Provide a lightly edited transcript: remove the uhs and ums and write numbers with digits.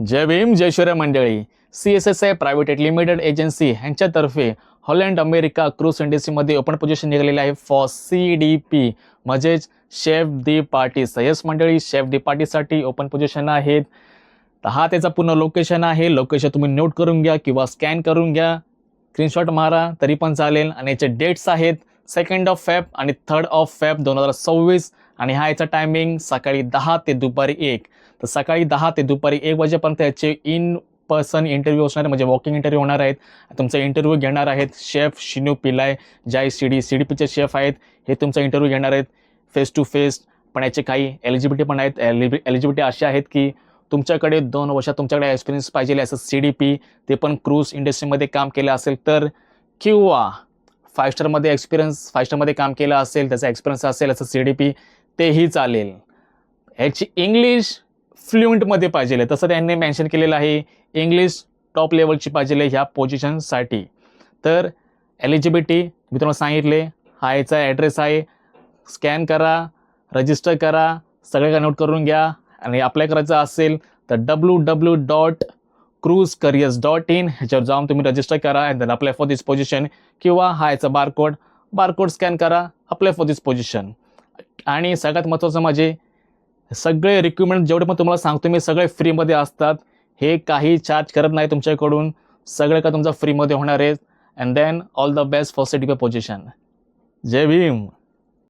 जय भीम जय शिवराय मंडळी. CSSI private limited agency यांच्यातर्फे Holland America cruise इंडस्ट्रीमध्ये ओपन पोझिशन निघालेले आहे फॉर CDP म्हणजेच शेफ दी पार्टीज. येस मंडळी, शेफ दी पार्टीसाठी ओपन पोझिशन आहेत. तर हा त्याचा पूर्ण लोकेशन आहे. लोकेशन तुम्ही नोट करून घ्या किंवा स्कॅन करून घ्या, स्क्रीनशॉट मारा तरी पण चालेल. आणि याचे डेट्स आहेत 2 फेब आणि 3 फेब 2026. आणि हा याचा टायमिंग सकाळी 10 ते दुपारी 1. तर सकाळी 10 ते दुपारी 1 वाजेपर्यंत याचे इन पर्सन इंटरव्ह्यू असणार, म्हणजे वॉकिंग इंटरव्ह्यू होणार आहेत. तुमचा इंटरव्ह्यू घेणार आहेत शेफ शिनू पिलाय, ज्या CDPचे शेफ आहेत. हे तुमचा इंटरव्ह्यू घेणार आहेत फेस टू फेस. पण याचे काही एलिजिबिलिटी पण आहेत. एलिजिबिलिटी अशा आहेत की तुमच्याकडे 2 वर्षात तुमच्याकडे एक्सपिरियन्स पाहिजे असं CDP, ते पण क्रूज इंडस्ट्रीमध्ये काम केलं असेल तर, किंवा 5 स्टारमध्ये एक्सपिरियन्स 5 स्टारमध्ये काम केलं असेल, त्याचा एक्सपिरियन्स असेल असं CDP, तेही चालेल. ह्याची इंग्लिश फ्लुएंटमध्ये पाहिजे आहे, तसं त्यांनी मेन्शन केलेलं आहे. इंग्लिश टॉप लेवलची पाहिजे आहे ह्या पोझिशनसाठी. तर एलिजिबिलिटी मी तुम्हाला सांगितले. हा याचा ॲड्रेस आहे. स्कॅन करा, रजिस्टर करा, सगळे काय नोट करून घ्या. आणि अप्लाय करायचं असेल तर www.cruisecareers.in ह्याच्यावर जाऊन तुम्ही रजिस्टर करा and then apply for this position. किंवा हा याचा बारकोड स्कॅन करा, अप्लाय फॉर दिस पोझिशन. आणि सगळ्यात महत्त्वाचं म्हणजे सगळे रिक्वायरमेंट जेवढे पण तुम्हाला सांगतो मी, सगळे फ्रीमध्ये असतात. हे काही चार्ज करत नाही तुमच्याकडून. सगळं का तुमचं फ्रीमध्ये होणार आहे. And then all the best for CDP position. जय भीम.